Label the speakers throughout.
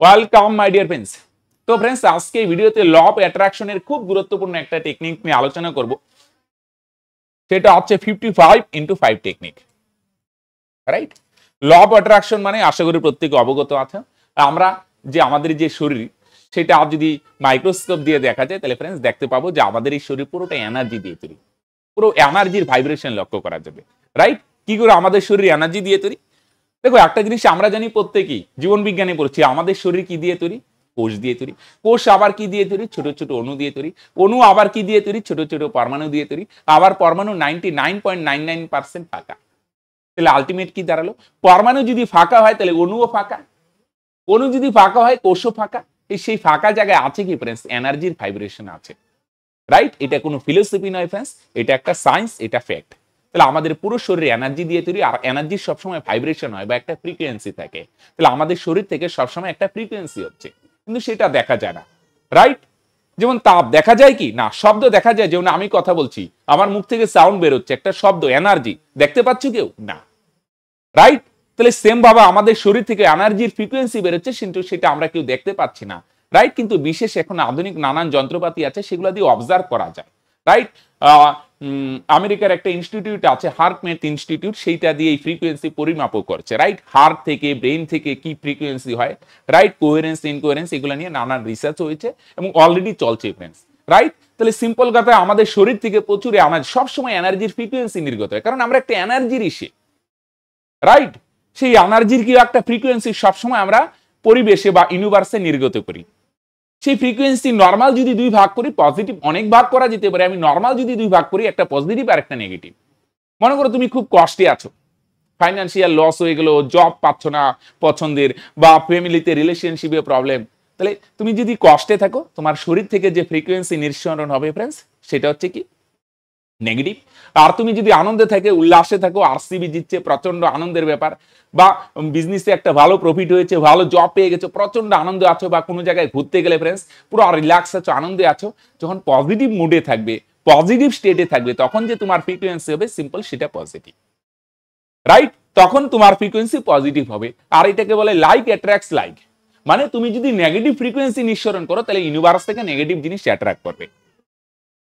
Speaker 1: Welcome my dear friends. তো friends, আজকে এই ভিডিওতে ল অফ অ্যাট্রাকশনের খুব গুরুত্বপূর্ণ একটা টেকনিক নিয়ে আলোচনা করব। সেটা হচ্ছে 55x5 technique. Right? Law of attraction মানে আশা করি প্রত্যেকে অবগত আছে। আমরা যে আমাদের যে শরীর, সেটা যদি মাইক্রোস্কোপ দিয়ে দেখা যায় তাহলে ফ্রেন্ডস দেখতে পাবো যে আমাদের এই শরীর পুরোটা এনার্জি দিয়ে তৈরি। পুরো এনার্জির ভাইব্রেশন লক্ষ্য করা যাবে। রাইট? কি করে আমাদের শরীর এনার্জি দিয়ে তৈরি? দেখো, একটা জিনিস আমরা জানি, প্রত্যেকেই জীবন বিজ্ঞানে পড়ছি, আমাদের শরীর কি দিয়ে তৈরি? কোষ দিয়ে তৈরি। কোষ আবার কি দিয়ে তৈরি? ছোট ছোট অণু দিয়ে তৈরি। অণু আবার কি দিয়ে তৈরি? ছোট ছোট পরমাণু দিয়ে তৈরি। আবার পরমাণু 99.99% ফাঁকা। তাহলে আলটিমেট কি দাঁড়ালো? পরমাণু যদি ফাঁকা হয় তাহলে অণুও ফাঁকা, অণু যদি ফাঁকা হয় কোষও ফাঁকা। সেই ফাঁকা জায়গায় আছে কি ফ্রেন্ডস? এনার্জির ভাইব্রেশন আছে। রাইট? এটা কোনো ফিলোসফি নয় ফ্রেন্ডস, এটা একটা সায়েন্স, এটা ফ্যাক্ট। তাহলে আমাদের পুরো শরীরে এনার্জি দিয়ে তৈরি, আর এনার্জির সবসময় ভাইব্রেশন হয় বা একটা ফ্রিকোয়েন্সি থাকে। তাহলে আমাদের শরীর থেকে সবসময় একটা ফ্রিকোয়েন্সি হচ্ছে, কিন্তু সেটা দেখা যায় না। রাইট? যেমন তাপ দেখা যায় কি না, শব্দ দেখা যায়, যেমন আমি কথা বলছি, আমার মুখ থেকে সাউন্ড বের হচ্ছে, একটা শব্দ, এনার্জি। দেখতে পাচ্ছ কেউ? না। রাইট? তাহলে সেম ভাবে আমাদের শরীর থেকে এনার্জির ফ্রিকোয়েন্সি বেরোচ্ছে, কিন্তু সেটা আমরা কেউ দেখতে পাচ্ছি না। রাইট? কিন্তু বিশেষ এখন আধুনিক নানান যন্ত্রপাতি আছে, সেগুলো দিয়ে অবজার্ভ করা যায়। রাইট? আমেরিকার একটা ইনস্টিটিউট আছে, হার্টমেথ ইনস্টিটিউট, সেইটা দিয়ে এই ফ্রিকোয়েন্সি পরিমাপও করছে। রাইট? হার্ট থেকে, ব্রেন থেকে কি ফ্রিকোয়েন্সি হয়, রাইট, কোহেরেন্স ইনকোহেরেন্স, এগুলো নিয়ে নানান রিসার্চ হয়েছে এবং অলরেডি চলছে ফ্রেন্ডস। রাইট? তাহলে সিম্পল কথা, আমাদের শরীর থেকে প্রচুর এনার্জি, সবসময় এনার্জির ফ্রিকোয়েন্সি নির্গত হয়, কারণ আমরা একটা এনার্জির ইসে। রাইট? সেই এনার্জির কি একটা ফ্রিকোয়েন্সি সবসময় আমরা পরিবেশে বা ইউনিভার্সে নির্গত করি। সেই ফ্রিকোয়েন্সি নরমাল যদি দুই ভাগ করি, পজিটিভ অনেক ভাগ করা যেতে পারে, আমি নরমাল যদি দুই ভাগ করি, একটা পজিটিভ আর একটা নেগেটিভ। মনে করো তুমি খুব কষ্টে আছো, ফাইন্যান্সিয়াল লস হয়ে গেল, জব পাচ্ছ না পছন্দের, বা ফ্যামিলিতে রিলেশনশিপে প্রবলেম, তাহলে তুমি যদি কষ্টে থাকো, তোমার শরীর থেকে যে ফ্রিকোয়েন্সি নিঃসরণ হবে ফ্রেন্ডস, সেটা হচ্ছে কি? নেগেটিভ। আর তুমি যদি আনন্দে থাকে, উল্লাসে থাকো, আরসিবি জিতছে, প্রচন্ড আনন্দের ব্যাপার, বা বিজনেসে একটা ভালো প্রফিট হয়েছে, ভালো জব পেয়ে গেছো, প্রচন্ড আনন্দ আছো, বা কোনো জায়গায় ঘুরতে গেলে ফ্রেন্ডস পুরো রিল্যাক্স আছো, আনন্দে আছো, যখন পজিটিভ মুডে থাকবে, পজিটিভ স্টেটে থাকবে, তখন যে তোমার ফ্রিকোয়েন্সি হবে সিম্পল, সেটা পজিটিভ। রাইট? তখন তোমার ফ্রিকোয়েন্সি পজিটিভ হবে। আর এটাকে বলে লাইক অ্যাট্রাক্টস লাইক। মানে তুমি যদি নেগেটিভ ফ্রিকোয়েন্সি নিঃসরণ করো, তাহলে ইউনিভার্স থেকে নেগেটিভ জিনিস অ্যাট্রাক্ট করবে।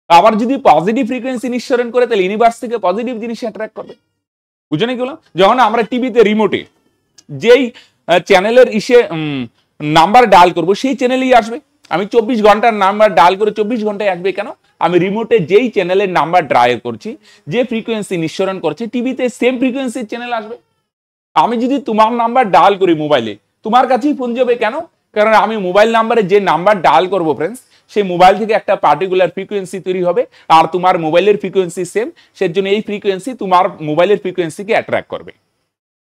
Speaker 1: আবার যদি পজিটিভ ফ্রিকোয়েন্সি নিঃসরণ করে, তাহলে ইউনিভার্স থেকে পজিটিভ জিনিস অ্যাট্রাক্ট করবে। বুঝো না এগুলো? যখন আমরা টিভিতে রিমোটে যেই চ্যানেলের নাম্বার ডায়াল করব, সেই চ্যানেলেই আসবে। আমি 24 ঘন্টার নাম্বার ডায়াল করে 24 ঘন্টায় আসবে কেন? আমি রিমোটে যেই চ্যানেলের নাম্বার ডায়াল করছি, যে ফ্রিকোয়েন্সি নিঃসরণ করছে, টিভিতে সেম ফ্রিকোয়েন্সির চ্যানেল আসবে। আমি যদি তোমার নাম্বার ডায়াল করি মোবাইলে, তোমার কাছেই ফোন যাবে কেন? কারণ আমি মোবাইল নাম্বারে যে নাম্বার ডায়াল করবো ফ্রেন্ডস, সেই মোবাইল থেকে একটা পার্টিকুলার ফ্রিকোয়েন্সি তৈরি হবে, আর তোমার মোবাইলের ফ্রিকোয়েন্সি সেম, সেজন্য এই ফ্রিকোয়েন্সি তোমার মোবাইলের ফ্রিকোয়েন্সিকে অ্যাট্রাক্ট করবে।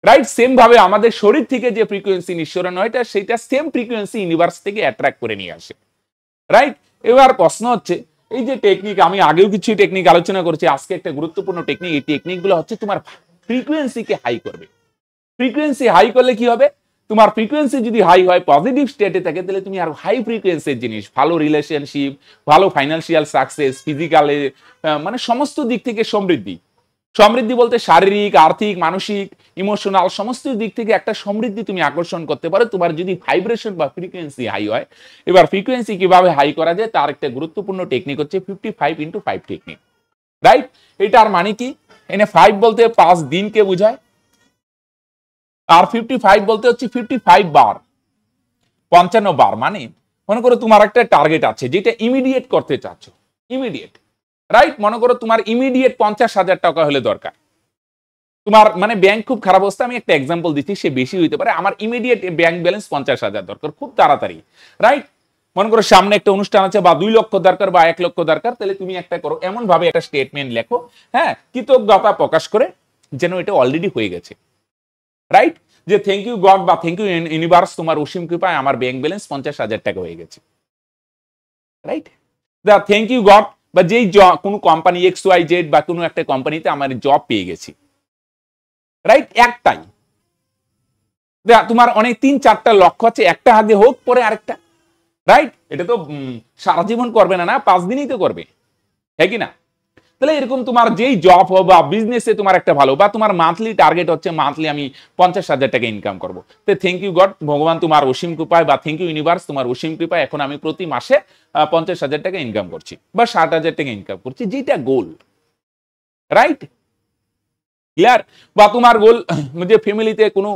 Speaker 1: রাইট? সেম ভাবে আমাদের শরীর থেকে যে ফ্রিকোয়েন্সি নিঃসরণ হয়, সেটা সেম ফ্রিকোয়েন্সি ইউনিভার্স থেকে অ্যাট্রাক্ট করে নিয়ে আসে। রাইট? এবার প্রশ্ন হচ্ছে, এই যে টেকনিক, আমি আগেও কিছু টেকনিক আলোচনা করেছি, আজকে একটা গুরুত্বপূর্ণ টেকনিক, এই টেকনিকগুলো হচ্ছে তোমার ফ্রিকোয়েন্সিকে হাই করবে। ফ্রিকোয়েন্সি হাই করলে কি হবে? তোমার ফ্রিকোয়েন্সি যদি হাই হয়, পজিটিভ স্টেটে থাকে, তাহলে তুমি আরো হাই ফ্রিকোয়েন্সির জিনিস, ভালো রিলেশনশিপ, ভালো ফাইন্যান্সিয়াল সাকসেস, ফিজিক্যালে, মানে সমস্ত দিক থেকে সমৃদ্ধি। সমৃদ্ধি বলতে শারীরিক, আর্থিক, মানসিক, ইমোশনাল, সমস্ত দিক থেকে একটা সমৃদ্ধি তুমি আকর্ষণ করতে পারো, তোমার যদি ভাইব্রেশন বা ফ্রিকোয়েন্সি হাই হয়। এবার ফ্রিকোয়েন্সি কিভাবে হাই করা যায়, তার একটা গুরুত্বপূর্ণ টেকনিক হচ্ছে 55x5 টেকনিক। রাইট? এটার মানে কি? এনে 5 বলতে 5 দিনকে বোঝায়, আর 55 বলতে হচ্ছে 55 বার, 55 বার। মানে মনে করো তোমার একটা টার্গেট আছে, যেটা ইমিডিয়েট করতে চাচ্ছ, ইমিডিয়েট। রাইট? মনে করো তোমার ইমিডিয়েট 50,000 টাকা হলে দরকার, তোমার মানে ব্যাংক খুব খারাপ অবস্থা, আমি একটা এক্সাম্পল দিচ্ছি, সে বেশি হইতে পারে, আমার ইমিডিয়েট ব্যাংক ব্যালেন্স 50,000 দরকার, খুব তাড়াতাড়ি। রাইট? মনে করো সামনে একটা অনুষ্ঠান আছে, বা 2 লক্ষ দরকার, বা 1 লক্ষ দরকার, তাহলে তুমি একটা করো, এমন ভাবে একটা স্টেটমেন্ট লেখো, হ্যাঁ, কৃতজ্ঞতা প্রকাশ করে, যেন এটা অলরেডি হয়ে গেছে। রাইট? যে থ্যাংক ইউ গড বা থ্যাংক ইউ ইউনিভার্স, তোমার অসীম কৃপায় আমার ব্যাংক ব্যালেন্স 50,000 টাকা হয়ে গেছে। Right? The thank you God, বা যেই কোনো কোম্পানি XYZ বা কোনো একটা কোম্পানিতে আমার জব পেয়ে গেছি। রাইট? একটাই। তোমার অনেক 3-4টা লক্ষ্য আছে, একটা আগে হোক, পরে আরেকটা। রাইট? এটা তো সারা জীবন করবে না, 5 দিনই তো করবে, হ্যাঁ কি না? তাহলে এরকম তোমার যেই জব হোক বা বিজনেসে তোমার একটা ভালো বা তোমার মান্থলি টার্গেট হচ্ছে মান্থলি আমি 50,000 টাকা ইনকাম করবো, তো থ্যাংক ইউ গড, ভগবান তোমার অসীম কৃপায় বা থ্যাংক ইউ ইউনিভার্স তোমার অসীম কৃপায় এখন আমি প্রতি মাসে 50,000 টাকা ইনকাম করছি বা 60,000 টাকা ইনকাম করছি, যেটা গোল, রাইট? ক্লিয়ার? বা তোমার গোল যে ফ্যামিলিতে কোনো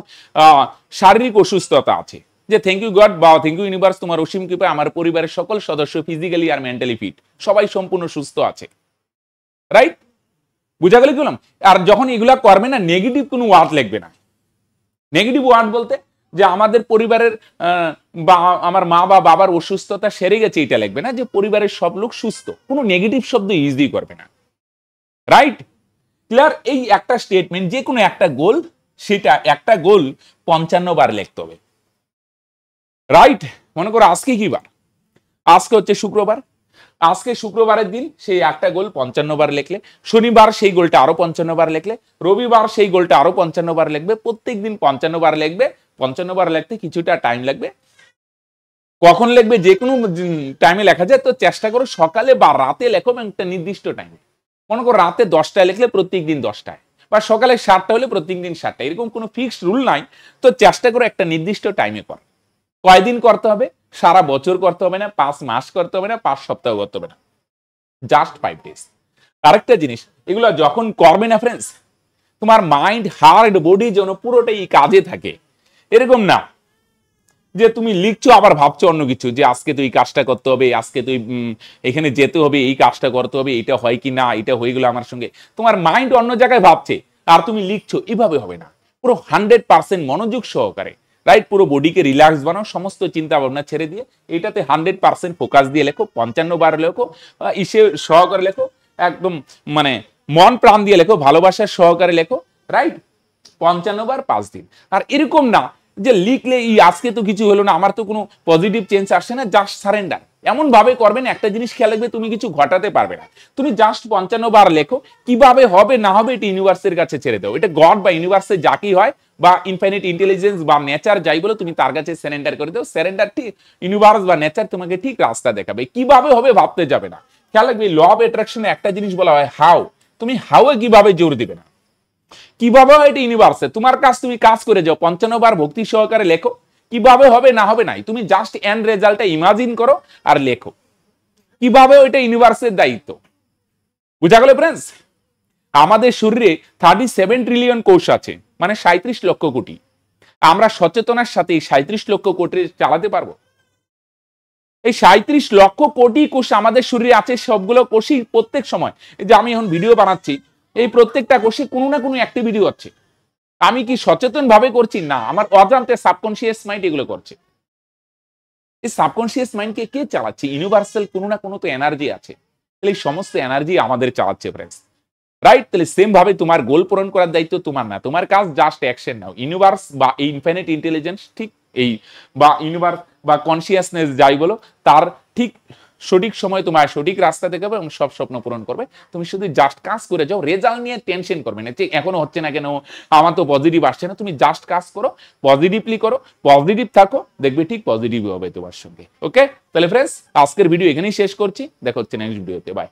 Speaker 1: শারীরিক অসুস্থতা আছে, যে থ্যাংক ইউ গড বা থ্যাংক ইউ ইউনিভার্স তোমার অসীম কৃপায় আমার পরিবারের সকল সদস্য ফিজিক্যালি আর মেন্টালি ফিট, সবাই সম্পূর্ণ সুস্থ আছে, রাইট? বুঝা গেল কি বললাম? আর যখন এগুলা করবে না, নেগেটিভ কোনো ওয়ার্ড লিখবে না। নেগেটিভ ওয়ার্ড বলতে যে আমাদের পরিবারের বা আমার মা বা বাবার অসুস্থতা সেরে গেছে, এটা লিখবে না। যে পরিবারের সব লোক সুস্থ, কোনো নেগেটিভ শব্দ ইউজই করবে না, রাইট? ক্লিয়ার? এই একটা স্টেটমেন্ট, যে কোনো একটা গোল, সেটা একটা গোল 55 বার লিখতে হবে, রাইট? মনে করো আজকে কি বার? আজকে হচ্ছে শুক্রবার। আজকে শুক্রবারের দিন সেই একটা গোল 55 বার লিখলে, শনিবার সেই গোলটা আরো 55 বার লিখলে, রবিবার সেই গোলটা আরো 55 বার লিখবে, প্রত্যেক দিন 55 বার লিখবে। 55 বার লিখতে কিছুটা টাইম লাগবে। কখন লিখবে? যে কোনো টাইমে লেখা যায়, তো চেষ্টা করো সকালে বা রাতে লেখো একটা নির্দিষ্ট টাইমে। মনে করো রাতে 10টায় লিখলে প্রত্যেক দিন 10টায়, বা সকালে 7টা হলে প্রত্যেক দিন 7টা, এরকম কোনো ফিক্সড রুল নাই। তো চেষ্টা করো একটা নির্দিষ্ট টাইমে কর। কয়দিন করতে হবে? সারা বছর করতে হবে না, 5 মাস করতে হবে না, 5 সপ্তাহ করতে হবে না, জাস্ট 5 ডেজ। আরেকটা জিনিস, এগুলো যখন করবে না ফ্রেন্ডস, তোমার মাইন্ড, হার্ট, বডি যেন পুরোটাই কাজে থাকে। এরকম না যে তুমি লিখছো আবার ভাবছো অন্য কিছু, যে আজকে তুই কাজটা করতে হবে, আজকে তুই এখানে যেতে হবে, এই কাজটা করতে হবে, এটা হয় কি না, এটা হয়ে গেলো আমার সঙ্গে, তোমার মাইন্ড অন্য জায়গায় ভাবছে আর তুমি লিখছো, এভাবে হবে না। পুরো 100% মনোযোগ সহকারে, রাইট? পুরো বডিকে রিল্যাক্স বানাও, সমস্ত চিন্তা ভাবনা ছেড়ে দিয়ে এটাতে 100% ফোকাস দিয়ে লেখো। 55 বার লেখো, ইসে সহকারে লেখো, একদম মানে মন প্রাণ দিয়ে লেখো, ভালোবাসার সহকারে লেখো, রাইট? 55 বার 5 দিন। আর এরকম না যে লিখলে আজকে তো কিছু হলো না, আমার তো কোনো পজিটিভ চেঞ্জ আসছে না, জাস্ট সারেন্ডার। এমন ভাবে করবেন, একটা জিনিস খেয়াল রাখবে, তুমি কিছু ঘটাতে পারবে না। তুমি জাস্ট 55 বার লেখো, কিভাবে হবে না হবে এটা ইউনিভার্সের কাছে ছেড়ে দাও। এটা গড বা ইউনিভার্সের যা কি হয়, বা ইনফিনিট ইন্টেলিজেন্স বা নেচার যাই বলো, তুমি তার কাছে সারেন্ডার করে দাও। সারেন্ডার, ঠিক ইউনিভার্স বা নেচার তোমাকে ঠিক রাস্তা দেখাবে। কিভাবে হবে ভাবতে যাবে না। খেয়াল রাখবে, ল অফ অ্যাট্রাকশনে একটা জিনিস বলা হয় হাউ। তুমি হাউ এ কিভাবে জোর দিবে না, কিভাবে হয় এটা ইউনিভার্সে। তোমার কাজ, তুমি কাজ করে যাও, 55 বার ভক্তি সহকারে লেখো। কিভাবে হবে না হবে নাই, তুমি জাস্ট এন্ড রেজাল্টটা ইমাজিন করো আর লেখো। কিভাবে ওইটা ইউনিভার্সের দায়িত্ব। বুঝা গেল ফ্রেন্ডস? আমাদের শরীরে 37 ট্রিলিয়ন কোষ আছে, মানে 37 লক্ষ কোটি। আমরা সচেতনার সাথে 37 লক্ষ কোটি চালাতে পারবো? এই 37 লক্ষ কোটি কোষ আমাদের শরীরে আছে, সবগুলো কোষই প্রত্যেক সময়, এই যে আমি এখন ভিডিও বানাচ্ছি, এই প্রত্যেকটা কোষে কোনো না কোনো অ্যাক্টিভিটি হচ্ছে। আমি কি সচেতন ভাবে করছি? না, আমার অজান্তে সাবকনশিয়াস মাইন্ড এগুলো করছে। এই সাবকনশিয়াস মাইন্ডকে কে চালাচ্ছে? ইউনিভার্সাল কোনো না কোনো তো এনার্জি আছে। তাহলে এই সমস্ত এনার্জি আমাদের চালাচ্ছে ফ্রেন্ডস, রাইট? তাহলে সেম ভাবে তোমার গোল পূরণ করার দায়িত্ব তোমার না, তোমার কাজ জাস্ট অ্যাকশন নাও। ইউনিভার্স বা ইনফিনিট ইন্টেলিজেন্স, ঠিক এই বা ইউনিভার্স বা কনসিয়াসনেস যাই বলো, তার ঠিক সঠিক সময় তোমার সঠিক রাস্তা দেখাবে এবং সব স্বপ্ন পূরণ করবে। তুমি শুধু জাস্ট কাজ করে যাও, রেজাল্ট নিয়ে টেনশন করবে না, যে এখনো হচ্ছে না কেন, আমার তো পজিটিভ আসছে না। তুমি জাস্ট কাজ করো, পজিটিভলি করো, পজিটিভ থাকো, দেখবে ঠিক পজিটিভ হবে তোমার সঙ্গে। ওকে, তাহলে ফ্রেন্ডস আজকের ভিডিও এখানেই শেষ করছি, দেখা হচ্ছে নেক্সট ভিডিওতে। বাই।